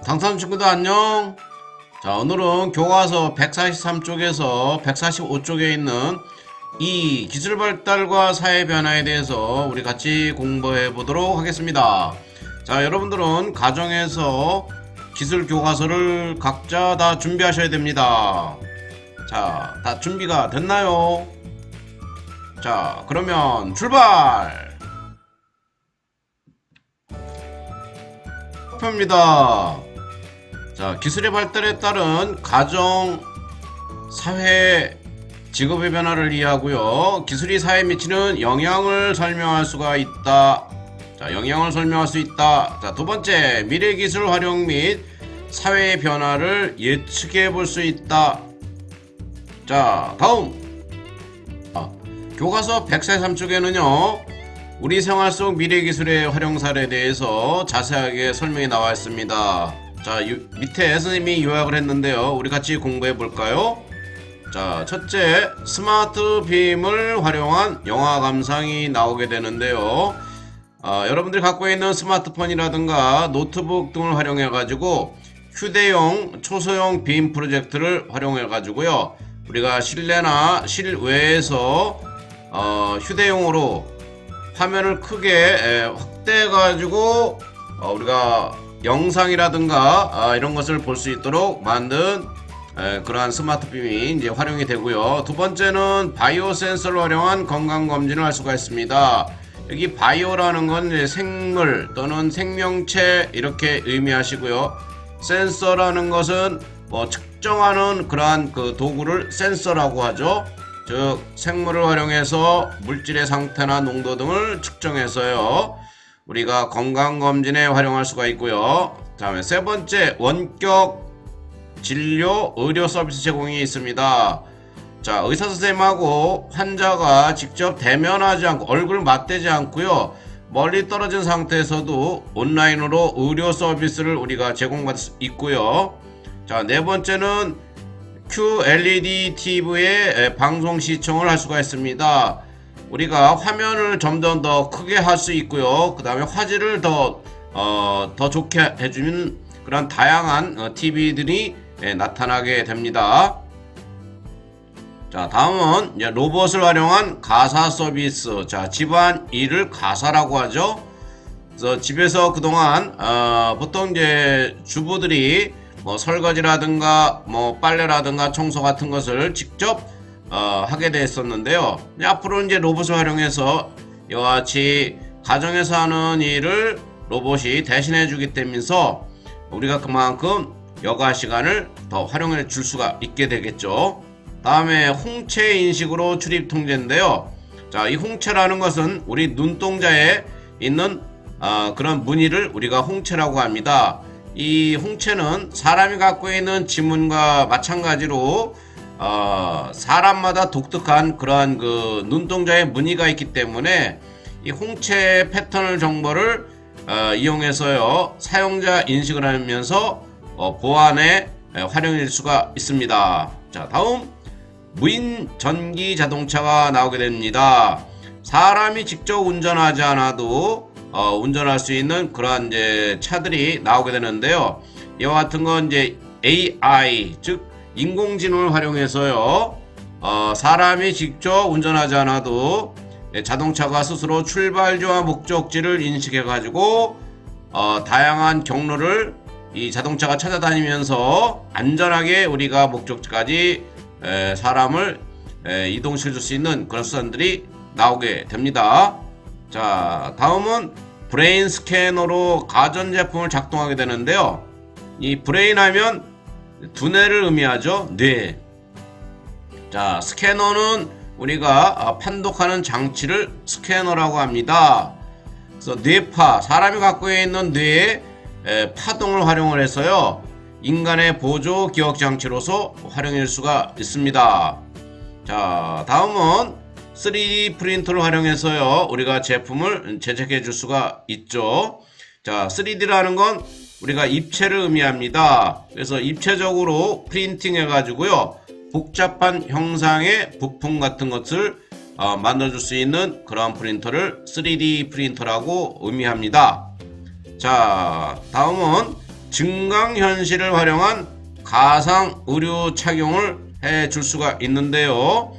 강사님 친구들 안녕. 자, 오늘은 교과서 143쪽에서 145쪽에 있는 이 기술 발달과 사회 변화에 대해서 우리 같이 공부해 보도록 하겠습니다. 자, 여러분들은 가정에서 기술 교과서를 각자 다 준비하셔야 됩니다. 자, 다 준비가 됐나요? 자, 그러면 출발! 입니다. 자, 기술의 발달에 따른 가정, 사회, 직업의 변화를 이해하고요. 기술이 사회에 미치는 영향을 설명할 수가 있다. 자, 영향을 설명할 수 있다. 자, 두 번째, 미래 기술 활용 및 사회의 변화를 예측해 볼 수 있다. 자, 다음. 교과서 143쪽에는요. 우리 생활 속 미래 기술의 활용 사례에 대해서 자세하게 설명이 나와 있습니다. 자, 밑에 선생님이 요약을 했는데요. 우리 같이 공부해 볼까요? 자, 첫째, 스마트 빔을 활용한 영화 감상이 나오게 되는데요. 여러분들이 갖고 있는 스마트폰이라든가 노트북 등을 활용해 가지고 휴대용 초소형 빔 프로젝터를 활용해 가지고요. 우리가 실내나 실외에서 휴대용으로 화면을 크게 확대해 가지고 우리가 영상이라든가 이런 것을 볼 수 있도록 만든 그러한 스마트빔이 이제 활용이 되고요. 두 번째는 바이오 센서를 활용한 건강 검진을 할 수가 있습니다. 여기 바이오라는 건 이제 생물 또는 생명체 이렇게 의미하시고요. 센서라는 것은 측정하는 그러한 그 도구를 센서라고 하죠. 즉 생물을 활용해서 물질의 상태나 농도 등을 측정해서요 우리가 건강검진에 활용할 수가 있고요. 다음에 세 번째, 원격 진료 의료 서비스 제공이 있습니다. 자, 의사 선생님하고 환자가 직접 대면하지 않고 얼굴 맞대지 않고요 멀리 떨어진 상태에서도 온라인으로 의료 서비스를 우리가 제공받을 수 있고요. 자, 네 번째는 QLED TV의 방송 시청을 할 수가 있습니다. 우리가 화면을 점점 더 크게 할 수 있고요. 그 다음에 화질을 더 좋게 해주는 그런 다양한 TV들이 나타나게 됩니다. 자, 다음은 이제 로봇을 활용한 가사 서비스. 자, 집안 일을 가사라고 하죠. 그래서 집에서 그동안 보통 이제 주부들이 설거지라든가 빨래라든가 청소 같은 것을 직접 하게 됐었는데요. 앞으로 이제 로봇을 활용해서 이와 같이 가정에서 하는 일을 로봇이 대신해 주기 때문에서 우리가 그만큼 여가 시간을 더 활용해 줄 수가 있게 되겠죠. 다음에 홍채 인식으로 출입 통제인데요. 자, 이 홍채라는 것은 우리 눈동자에 있는 그런 무늬를 우리가 홍채라고 합니다. 이 홍채는 사람이 갖고 있는 지문과 마찬가지로 사람마다 독특한 그러한 그 눈동자의 무늬가 있기 때문에 이 홍채 패턴을 정보를 이용해서요 사용자 인식을 하면서 보안에 활용할 수가 있습니다. 자, 다음 무인 전기 자동차가 나오게 됩니다. 사람이 직접 운전하지 않아도 운전할 수 있는 그러한 이제 차들이 나오게 되는데요. 이와 같은 건 이제 AI, 즉 인공지능을 활용해서요 사람이 직접 운전하지 않아도 자동차가 스스로 출발지와 목적지를 인식해 가지고 다양한 경로를 이 자동차가 찾아다니면서 안전하게 우리가 목적지까지 사람을 이동시켜 줄 수 있는 그런 수단들이 나오게 됩니다. 자, 다음은 브레인 스캐너로 가전제품을 작동하게 되는데요. 이 브레인 하면 두뇌를 의미하죠. 뇌. 자, 스캐너는 우리가 판독하는 장치를 스캐너라고 합니다. 그래서 뇌파, 사람이 갖고 있는 뇌의 파동을 활용을 해서요 인간의 보조 기억 장치로서 활용할 수가 있습니다. 자, 다음은 3D 프린터를 활용해서요 우리가 제품을 제작해 줄 수가 있죠. 자, 3D라는 건 우리가 입체를 의미합니다. 그래서 입체적으로 프린팅 해 가지고요 복잡한 형상의 부품 같은 것을 만들어 줄 수 있는 그런 프린터를 3D 프린터라고 의미합니다. 자, 다음은 증강현실을 활용한 가상 의류 착용을 해 줄 수가 있는데요.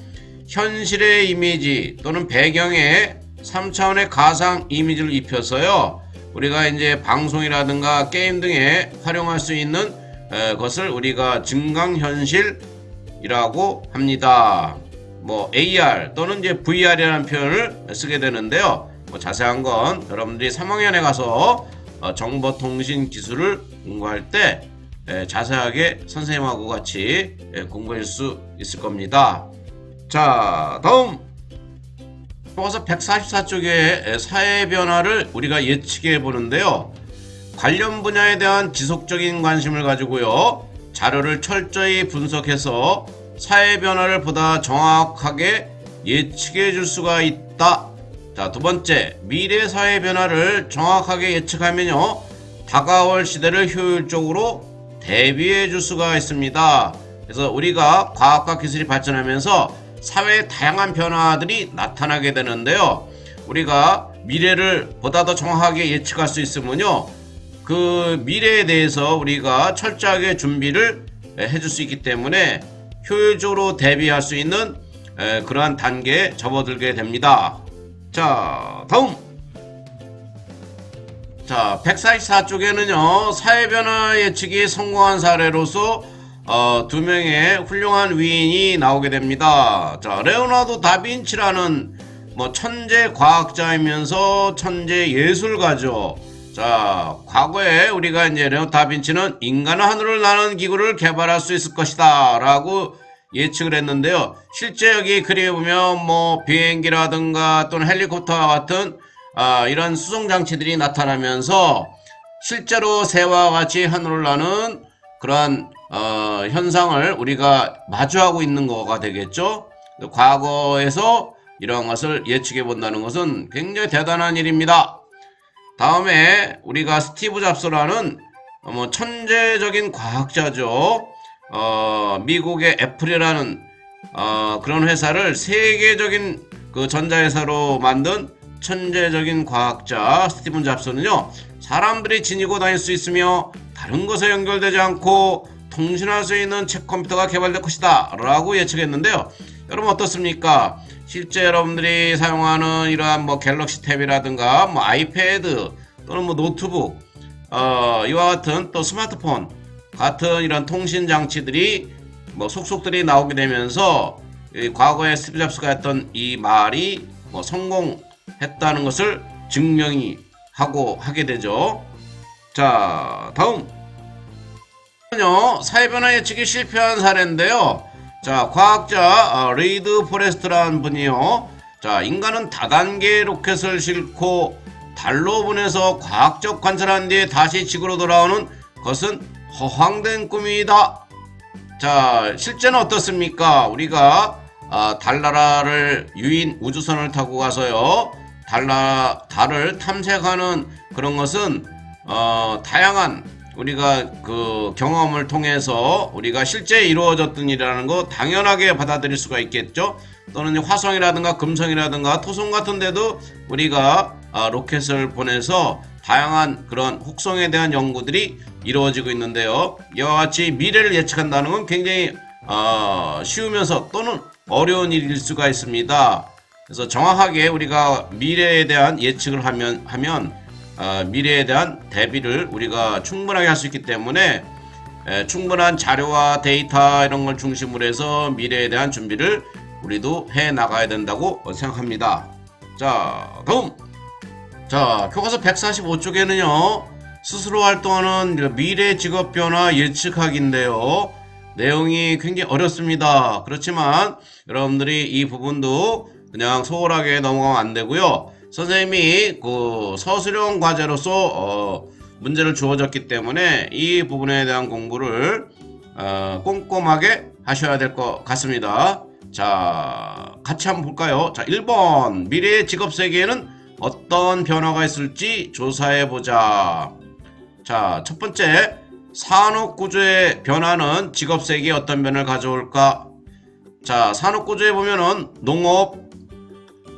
현실의 이미지 또는 배경에 3차원의 가상 이미지를 입혀서요. 우리가 이제 방송이라든가 게임 등에 활용할 수 있는 것을 우리가 증강현실이라고 합니다. 뭐 AR 또는 이제 VR이라는 표현을 쓰게 되는데요. 뭐 자세한 건 여러분들이 3학년에 가서 정보통신 기술을 공부할 때 자세하게 선생님하고 같이 공부할 수 있을 겁니다. 자, 다음 교과서 144쪽의 사회 변화를 우리가 예측해 보는데요. 관련 분야에 대한 지속적인 관심을 가지고요. 자료를 철저히 분석해서 사회 변화를 보다 정확하게 예측해 줄 수가 있다. 자, 두 번째, 미래 사회 변화를 정확하게 예측하면요. 다가올 시대를 효율적으로 대비해 줄 수가 있습니다. 그래서 우리가 과학과 기술이 발전하면서 사회의 다양한 변화들이 나타나게 되는데요. 우리가 미래를 보다 더 정확하게 예측할 수 있으면요. 그 미래에 대해서 우리가 철저하게 준비를 해줄 수 있기 때문에 효율적으로 대비할 수 있는 그러한 단계에 접어들게 됩니다. 자, 다음. 자, 144쪽에는요, 사회변화 예측이 성공한 사례로서 두 명의 훌륭한 위인이 나오게 됩니다. 자, 레오나르도 다빈치라는 천재 과학자이면서 천재 예술가죠. 자, 과거에 우리가 이제 레오나르도 다빈치는 인간과 하늘을 나는 기구를 개발할 수 있을 것이다 라고 예측을 했는데요. 실제 여기 그림에 보면 비행기라든가 또는 헬리콥터와 같은 이런 수송 장치들이 나타나면서 실제로 새와 같이 하늘을 나는 그러한 현상을 우리가 마주하고 있는 거가 되겠죠. 과거에서 이러한 것을 예측해 본다는 것은 굉장히 대단한 일입니다. 다음에 우리가 스티브 잡스라는 천재적인 과학자죠. 미국의 애플이라는 그런 회사를 세계적인 그 전자회사로 만든 천재적인 과학자 스티븐 잡스는요, 사람들이 지니고 다닐 수 있으며 다른 것에 연결되지 않고 통신할 수 있는 책 컴퓨터가 개발될 것이다 라고 예측했는데요. 여러분 어떻습니까? 실제 여러분들이 사용하는 이러한 갤럭시 탭이라든가 아이패드 또는 노트북 이와 같은 또 스마트폰 같은 이런 통신 장치들이 속속들이 나오게 되면서 과거에 스티브 잡스가 했던 이 말이 성공했다는 것을 증명이 하게 되죠. 자, 다음 사회변화 예측이 실패한 사례인데요. 자, 과학자 레이드 포레스트라는 분이요. 자, 인간은 다단계 로켓을 싣고 달로 보내서 과학적 관찰한 뒤에 다시 지구로 돌아오는 것은 허황된 꿈이다. 자, 실제는 어떻습니까? 우리가 달나라를 유인 우주선을 타고 가서요, 달을 탐색하는 그런 것은 다양한 우리가 그 경험을 통해서 우리가 실제 이루어졌던 일이라는 거 당연하게 받아들일 수가 있겠죠. 또는 화성이라든가 금성이라든가 토성 같은 데도 우리가 로켓을 보내서 다양한 그런 혹성에 대한 연구들이 이루어지고 있는데요. 이와 같이 미래를 예측한다는 건 굉장히 쉬우면서 또는 어려운 일일 수가 있습니다. 그래서 정확하게 우리가 미래에 대한 예측을 하면 미래에 대한 대비를 우리가 충분하게 할 수 있기 때문에 충분한 자료와 데이터 이런 걸 중심으로 해서 미래에 대한 준비를 우리도 해 나가야 된다고 생각합니다. 자, 다음. 자, 교과서 145쪽에는요, 스스로 활동하는 미래 직업 변화 예측하기인데요. 내용이 굉장히 어렵습니다. 그렇지만 여러분들이 이 부분도 그냥 소홀하게 넘어가면 안 되고요. 선생님이 그 서술형 과제로서 문제를 주어졌기 때문에 이 부분에 대한 공부를 꼼꼼하게 하셔야 될 것 같습니다. 자, 같이 한번 볼까요? 자, 1번 미래의 직업 세계에는 어떤 변화가 있을지 조사해보자. 자, 첫 번째, 산업구조의 변화는 직업 세계에 어떤 변화를 가져올까? 자, 산업구조에 보면은 농업,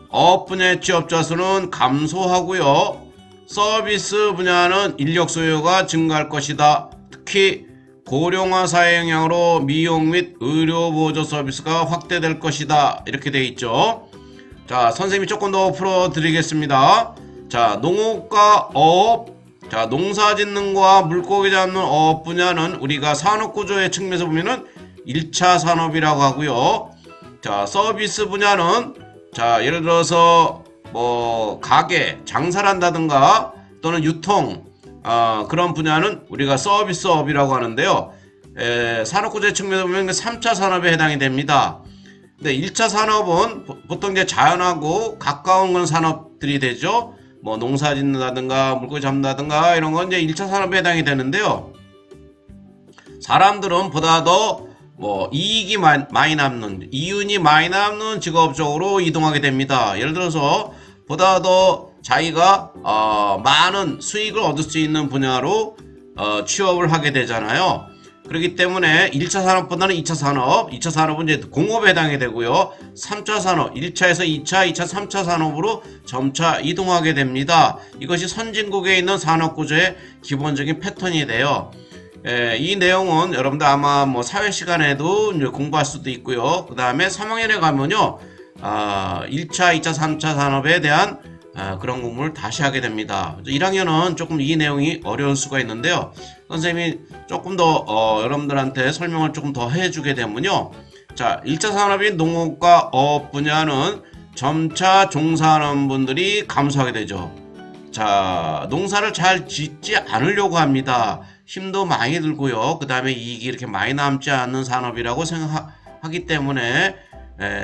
어업 분야의 취업자 수는 감소하고요. 서비스 분야는 인력 소요가 증가할 것이다. 특히 고령화 사회 영향으로 미용 및 의료 보조 서비스가 확대될 것이다. 이렇게 돼 있죠. 자, 선생님이 조금 더 풀어드리겠습니다. 자, 농업과 어업, 자, 농사 짓는 거와 물고기 잡는 어업 분야는 우리가 산업 구조의 측면에서 보면은 1차 산업이라고 하고요. 자, 서비스 분야는 자, 예를 들어서 뭐 가게, 장사를 한다든가 또는 유통, 그런 분야는 우리가 서비스업이라고 하는데요. 산업 구조의 측면에서 보면 3차 산업에 해당이 됩니다. 근데 1차 산업은 보통 이제 자연하고 가까운 그런 산업들이 되죠. 뭐 농사 짓는다든가 물고기 잡는다든가 이런 건 이제 1차 산업에 해당이 되는데요. 사람들은 보다 더 뭐 이익이 많이 남는, 이윤이 많이 남는 직업 쪽으로 이동하게 됩니다. 예를 들어서 보다 더 자기가 많은 수익을 얻을 수 있는 분야로 취업을 하게 되잖아요. 그렇기 때문에 1차 산업보다는 2차 산업, 2차 산업은 이제 공업에 해당이 되고요. 3차 산업, 1차에서 2차, 2차, 3차 산업으로 점차 이동하게 됩니다. 이것이 선진국에 있는 산업 구조의 기본적인 패턴이 돼요. 이 내용은 여러분들 아마 뭐 사회 시간에도 이제 공부할 수도 있고요. 그 다음에 3학년에 가면요, 1차, 2차, 3차 산업에 대한 그런 공부를 다시 하게 됩니다. 1학년은 조금 이 내용이 어려울 수가 있는데요. 선생님이 조금 더 여러분들한테 설명을 조금 더 해주게 되면요. 자, 1차 산업인 농업과 어업 분야는 점차 종사하는 분들이 감소하게 되죠. 자, 농사를 잘 짓지 않으려고 합니다. 힘도 많이 들고요. 그 다음에 이익이 이렇게 많이 남지 않는 산업이라고 생각하기 때문에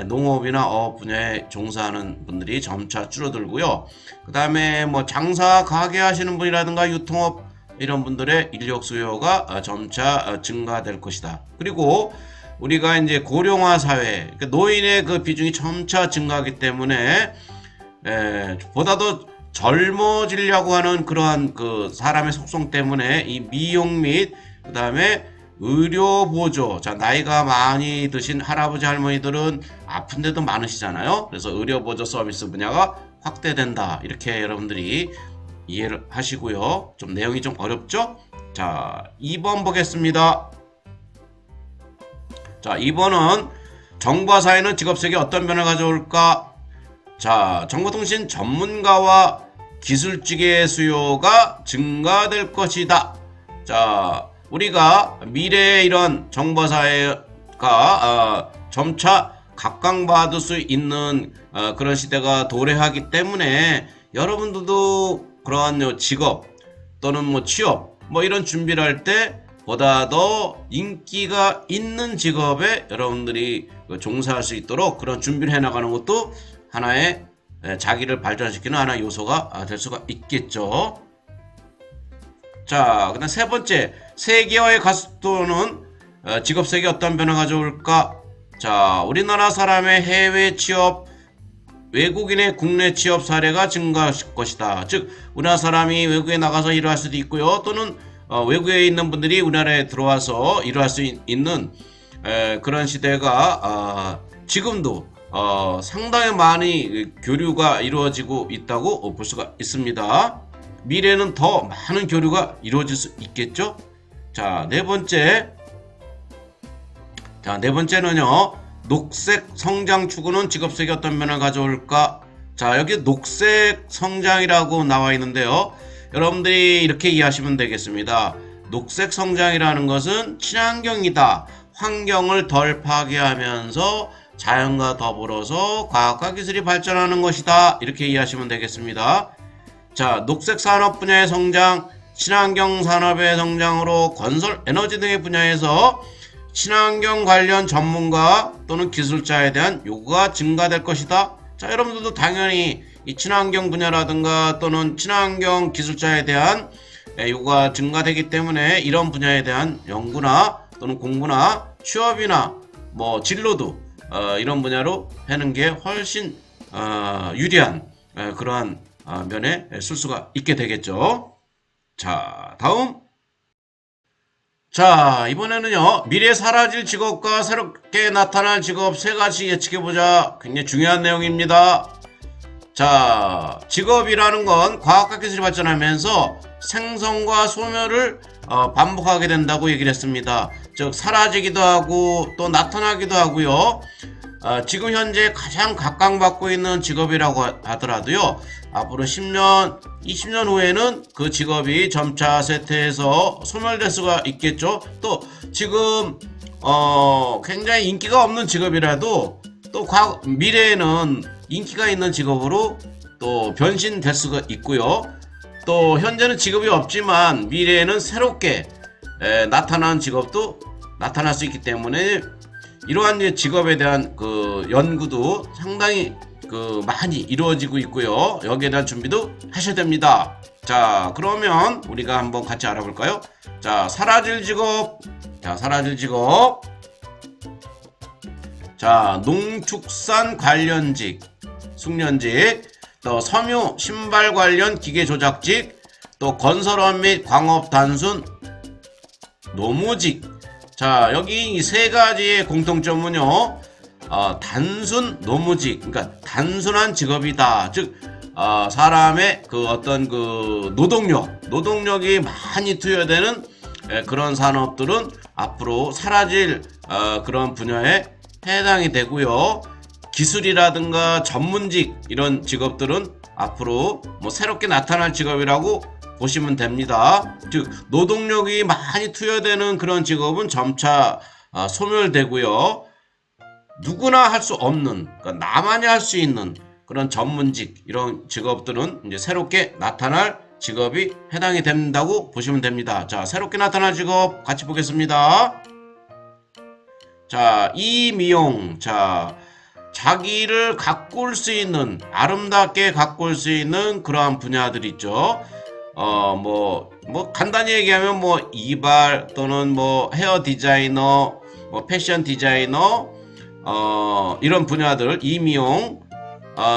농업이나 어업 분야에 종사하는 분들이 점차 줄어들고요. 그 다음에 뭐 장사, 가게 하시는 분이라든가 유통업 이런 분들의 인력 수요가 점차 증가될 것이다. 그리고 우리가 이제 고령화 사회, 노인의 그 비중이 점차 증가하기 때문에 보다 더 젊어지려고 하는 그러한 그 사람의 속성 때문에 이 미용 및 그 다음에 의료 보조, 자, 나이가 많이 드신 할아버지 할머니들은 아픈 데도 많으시잖아요. 그래서 의료 보조 서비스 분야가 확대된다. 이렇게 여러분들이 이해를 하시고요. 좀 내용이 좀 어렵죠? 자, 2번 보겠습니다. 자, 2번은 정보화 사회는 직업색에 어떤 변화를 가져올까? 자, 정보통신 전문가와 기술직의 수요가 증가될 것이다. 자, 우리가 미래의 이런 정보사회가 점차 각광받을 수 있는 그런 시대가 도래하기 때문에 여러분들도 그러한 직업 또는 뭐 취업 뭐 이런 준비를 할 때 보다 더 인기가 있는 직업에 여러분들이 종사할 수 있도록 그런 준비를 해나가는 것도 하나의 자기를 발전시키는 하나의 요소가 될 수가 있겠죠. 자, 그다음 세 번째, 세계화의 가속도는 직업색에 어떤 변화가 가져올까? 자, 우리나라 사람의 해외 취업, 외국인의 국내 취업 사례가 증가할 것이다. 즉, 우리나라 사람이 외국에 나가서 일을 할 수도 있고요. 또는 외국에 있는 분들이 우리나라에 들어와서 일을 할 수 있는 그런 시대가 지금도 상당히 많이 교류가 이루어지고 있다고 볼 수가 있습니다. 미래는 더 많은 교류가 이루어질 수 있겠죠. 자, 네 번째는요, 녹색 성장 추구는 직업색에 어떤 변화를 가져올까? 자, 여기 녹색 성장이라고 나와 있는데요, 여러분들이 이렇게 이해하시면 되겠습니다. 녹색 성장이라는 것은 친환경이다. 환경을 덜 파괴하면서 자연과 더불어서 과학과 기술이 발전하는 것이다. 이렇게 이해하시면 되겠습니다. 자, 녹색 산업 분야의 성장, 친환경 산업의 성장으로 건설, 에너지 등의 분야에서 친환경 관련 전문가 또는 기술자에 대한 요구가 증가될 것이다. 자, 여러분들도 당연히 이 친환경 분야라든가 또는 친환경 기술자에 대한 요구가 증가되기 때문에 이런 분야에 대한 연구나 또는 공부나 취업이나 뭐 진로도 이런 분야로 하는 게 훨씬 유리한 그러한 면에 쓸 수가 있게 되겠죠. 자, 다음. 자, 이번에는요, 미래에 사라질 직업과 새롭게 나타날 직업 세 가지 예측해보자. 굉장히 중요한 내용입니다. 자, 직업이라는 건 과학과 기술이 발전하면서 생성과 소멸을 반복하게 된다고 얘기를 했습니다. 즉 사라지기도 하고 또 나타나기도 하고요. 지금 현재 가장 각광받고 있는 직업이라고 하더라도요, 앞으로 10년, 20년 후에는 그 직업이 점차 쇠퇴해서 소멸될 수가 있겠죠. 또 지금 굉장히 인기가 없는 직업이라도 또 미래에는 인기가 있는 직업으로 또 변신될 수가 있고요. 또 현재는 직업이 없지만 미래에는 새롭게 나타나는 직업도 나타날 수 있기 때문에 이러한 직업에 대한 그 연구도 상당히 많이 이루어지고 있고요. 여기에 대한 준비도 하셔야 됩니다. 자, 그러면 우리가 한번 같이 알아볼까요? 자, 사라질 직업. 자, 농축산 관련직, 숙련직, 또 섬유 신발 관련 기계 조작직, 또 건설업 및 광업 단순 노무직. 자, 여기 이 세 가지의 공통점은요, 단순 노무직, 그러니까 단순한 직업이다. 즉, 사람의 어떤 노동력이 많이 투여되는 그런 산업들은 앞으로 사라질 그런 분야에 해당이 되고요. 기술이라든가 전문직 이런 직업들은 앞으로 새롭게 나타날 직업이라고 보시면 됩니다. 즉 노동력이 많이 투여되는 그런 직업은 점차 소멸되고요. 누구나 할 수 없는, 그러니까 나만이 할 수 있는 그런 전문직 이런 직업들은 이제 새롭게 나타날 직업이 해당이 된다고 보시면 됩니다. 자, 새롭게 나타날 직업 같이 보겠습니다. 자, 이미용. 자, 자기를 가꿀 수 있는, 아름답게 가꿀 수 있는 그러한 분야들 있죠. 간단히 얘기하면 이발 또는 헤어 디자이너, 패션 디자이너, 이런 분야들, 이미용,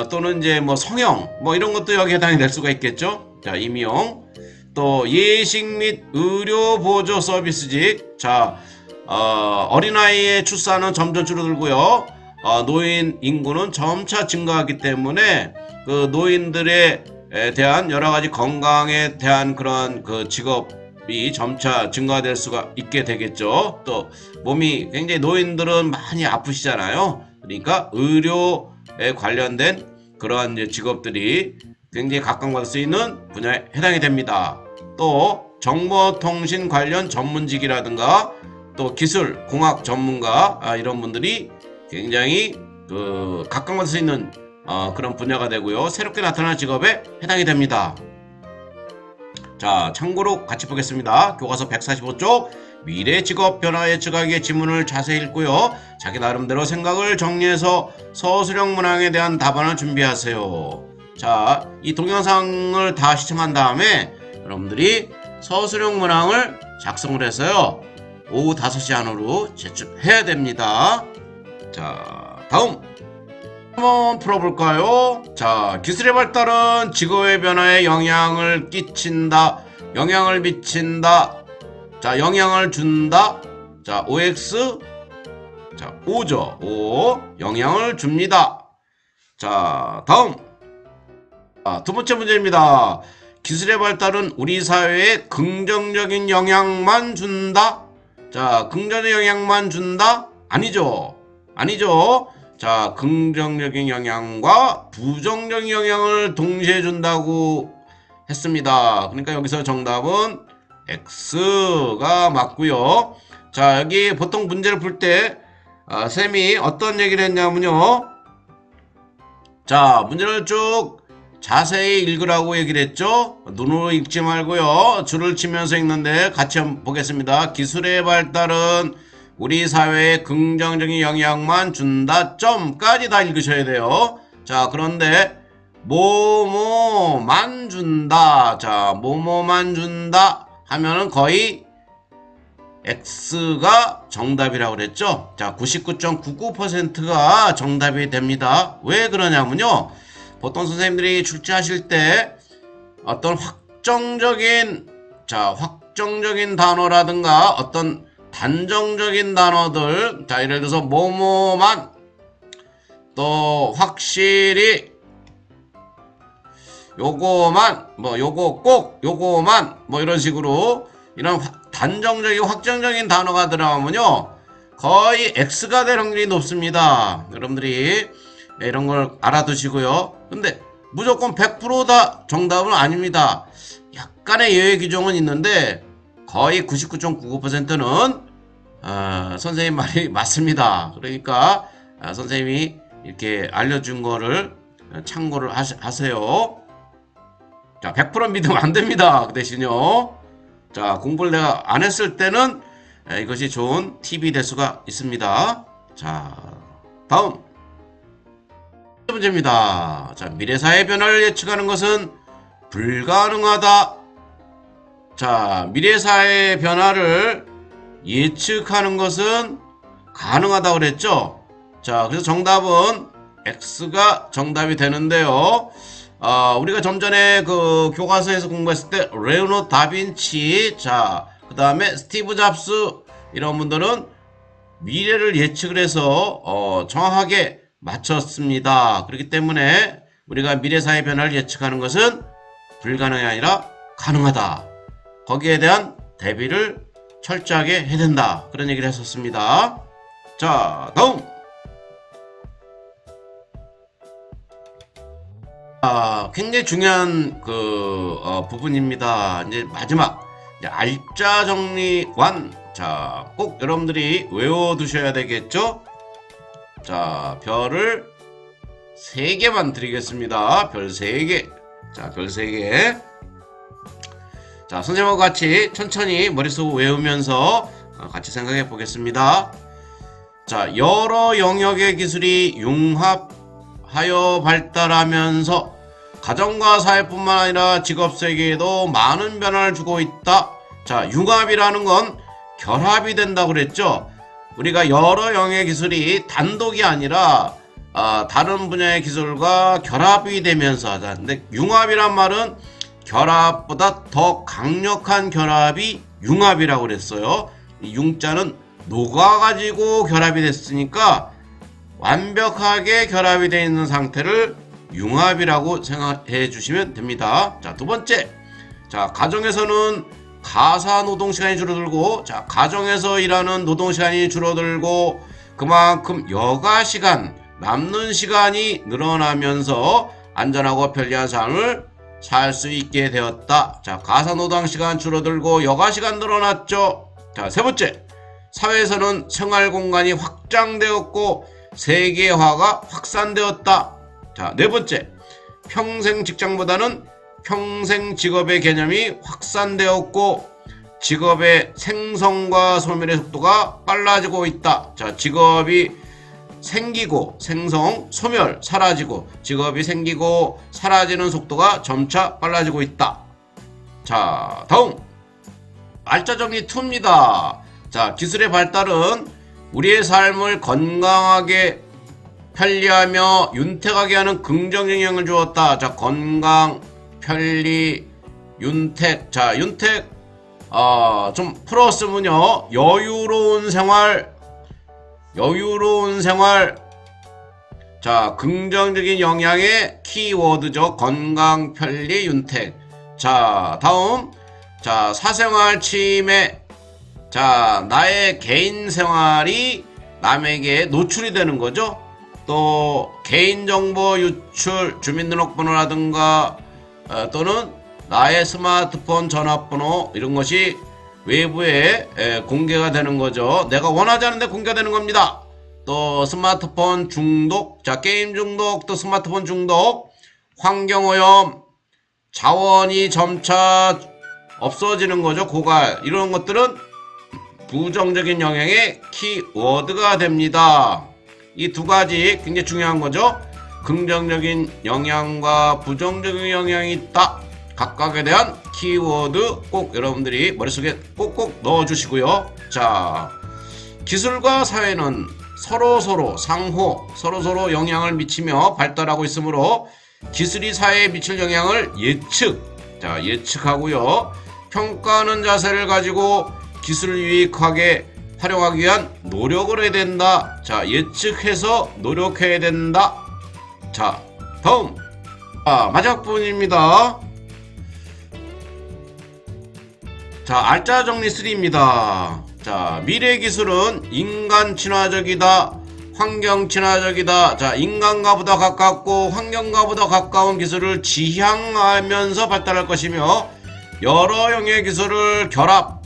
또는 이제 성형, 이런 것도 여기 해당이 될 수가 있겠죠. 자, 이미용. 또 예식 및 의료 보조 서비스직. 자, 어린아이의 출산은 점점 줄어들고요. 노인 인구는 점차 증가하기 때문에 그 노인들에 대한 여러 가지 건강에 대한 그런 직업이 점차 증가될 수가 있게 되겠죠. 또 몸이 굉장히 노인들은 많이 아프시잖아요. 그러니까 의료에 관련된 그러한 이제 직업들이 굉장히 각광받을 수 있는 분야에 해당이 됩니다. 또 정보통신 관련 전문직이라든가 또 기술, 공학 전문가 이런 분들이 굉장히 각광받을 수 있는 그런 분야가 되고요. 새롭게 나타날 직업에 해당이 됩니다. 자, 참고로 같이 보겠습니다. 교과서 145쪽 미래 직업 변화 예측하기의 지문을 자세히 읽고요. 자기 나름대로 생각을 정리해서 서술형 문항에 대한 답안을 준비하세요. 자, 이 동영상을 다 시청한 다음에 여러분들이 서술형 문항을 작성을 해서요. 오후 5시 안으로 제출해야 됩니다. 자, 다음 한번 풀어볼까요? 자, 기술의 발달은 직업의 변화에 영향을 끼친다, 영향을 미친다, 자, 영향을 준다. 자, OX. 자, O죠. O. 영향을 줍니다. 자, 다음. 두 번째 문제입니다. 기술의 발달은 우리 사회에 긍정적인 영향만 준다. 자, 긍정적인 영향만 준다? 아니죠. 자, 긍정적인 영향과 부정적인 영향을 동시에 준다고 했습니다. 그러니까 여기서 정답은 X가 맞고요. 자, 여기 보통 문제를 풀 때 쌤이 어떤 얘기를 했냐면요. 자, 문제를 쭉 자세히 읽으라고 얘기를 했죠. 눈으로 읽지 말고요. 줄을 치면서 읽는데 같이 한번 보겠습니다. 기술의 발달은 우리 사회에 긍정적인 영향만 준다. 점까지 다 읽으셔야 돼요. 자, 그런데 뭐뭐만 준다. 자, 뭐뭐만 준다 하면은 거의 X가 정답이라고 그랬죠. 자, 99.99%가 정답이 됩니다. 왜 그러냐면요. 보통 선생님들이 출제하실 때 어떤 확정적인 단어라든가 어떤 단정적인 단어들, 자, 예를 들어서 뭐뭐만, 또 확실히 요거만, 요거 꼭, 요거만, 이런 식으로 이런 단정적이고 확정적인 단어가 들어가면요 거의 X가 될 확률이 높습니다. 여러분들이 이런 걸 알아두시고요. 근데 무조건 100%다 정답은 아닙니다. 약간의 예외 규정은 있는데 거의 99.99%는 선생님 말이 맞습니다. 그러니까 선생님이 이렇게 알려준 거를 참고를 하세요. 자, 100% 믿으면 안 됩니다. 그 대신요. 자, 공부를 내가 안 했을 때는 이것이 좋은 팁이 될 수가 있습니다. 자, 다음 문제입니다. 자, 미래사회 변화를 예측하는 것은 불가능하다. 자, 미래사회 변화를 예측하는 것은 가능하다고 그랬죠. 자, 그래서 정답은 X가 정답이 되는데요. 우리가 좀 전에 그 교과서에서 공부했을 때 레오나르도 다빈치, 자, 그 다음에 스티브 잡스 이런 분들은 미래를 예측을 해서 정확하게 맞췄습니다. 그렇기 때문에 우리가 미래사회 변화를 예측하는 것은 불가능이 아니라 가능하다. 거기에 대한 대비를 철저하게 해야 된다. 그런 얘기를 했었습니다. 자, 다음. 굉장히 중요한 부분입니다. 이제 마지막 이제 알짜 정리 완. 자, 꼭 여러분들이 외워두셔야 되겠죠? 자, 별을 3개만 드리겠습니다. 별 3개. 자, 별 3개. 자, 선생님과 같이 천천히 머릿속 외우면서 같이 생각해 보겠습니다. 자, 여러 영역의 기술이 융합하여 발달하면서 가정과 사회뿐만 아니라 직업 세계에도 많은 변화를 주고 있다. 자, 융합이라는 건 결합이 된다고 그랬죠. 우리가 여러 영역의 기술이 단독이 아니라 다른 분야의 기술과 결합이 되면서 하다. 근데 융합이란 말은 결합보다 더 강력한 결합이 융합이라고 그랬어요. 이 융자는 녹아가지고 결합이 됐으니까 완벽하게 결합이 되어 있는 상태를 융합이라고 생각해 주시면 됩니다. 자, 두 번째. 자, 가정에서는 가사 노동 시간이 줄어들고, 자, 가정에서 일하는 노동 시간이 줄어들고, 그만큼 여가 시간, 남는 시간이 늘어나면서 안전하고 편리한 삶을 살 수 있게 되었다. 자, 가사 노동 시간 줄어들고 여가 시간 늘어났죠. 자, 세 번째. 사회에서는 생활 공간이 확장되었고 세계화가 확산되었다. 자, 네 번째. 평생 직장보다는 평생 직업의 개념이 확산되었고 직업의 생성과 소멸의 속도가 빨라지고 있다. 자, 직업이 생기고 생성, 소멸, 사라지고 직업이 생기고 사라지는 속도가 점차 빨라지고 있다. 자, 다음 알짜 정리 2입니다. 자, 기술의 발달은 우리의 삶을 건강하게 편리하며 윤택하게 하는 긍정 영향을 주었다. 자, 건강, 편리, 윤택. 자, 윤택 좀 풀었으면요. 여유로운 생활. 자, 긍정적인 영향의 키워드죠. 건강, 편리, 윤택. 자, 다음. 자, 사생활 침해. 자, 나의 개인 생활이 남에게 노출이 되는 거죠. 또 개인정보 유출, 주민등록번호라든가 또는 나의 스마트폰 전화번호 이런 것이 외부에 공개가 되는 거죠. 내가 원하지 않은데 공개되는 겁니다. 또 스마트폰 중독, 자, 게임 중독, 또 스마트폰 중독, 환경오염, 자원이 점차 없어지는 거죠. 고갈, 이런 것들은 부정적인 영향의 키워드가 됩니다. 이 두 가지 굉장히 중요한 거죠. 긍정적인 영향과 부정적인 영향이 있다. 각각에 대한 키워드 꼭 여러분들이 머릿속에 꼭꼭 넣어주시고요. 자, 기술과 사회는 서로서로 상호, 서로서로 영향을 미치며 발달하고 있으므로 기술이 사회에 미칠 영향을 예측하고요. 평가하는 자세를 가지고 기술을 유익하게 활용하기 위한 노력을 해야 된다. 자, 예측해서 노력해야 된다. 자, 다음 마지막 부분입니다. 자, 알짜 정리 3입니다. 자, 미래 기술은 인간 친화적이다, 환경 친화적이다. 자, 인간과보다 가깝고 환경과보다 가까운 기술을 지향하면서 발달할 것이며, 여러 영역의 기술을 결합,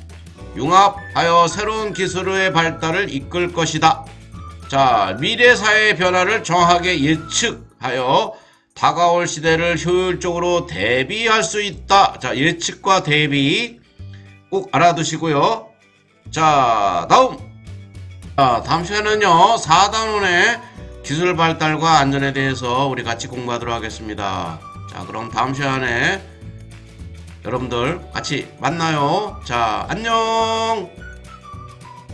융합하여 새로운 기술의 발달을 이끌 것이다. 자, 미래 사회의 변화를 정확하게 예측하여 다가올 시대를 효율적으로 대비할 수 있다. 자, 예측과 대비 꼭 알아두시고요. 자, 다음 시간에는요 4단원의 기술 발달과 안전에 대해서 우리 같이 공부하도록 하겠습니다. 자, 그럼 다음 시간에 여러분들 같이 만나요. 자, 안녕.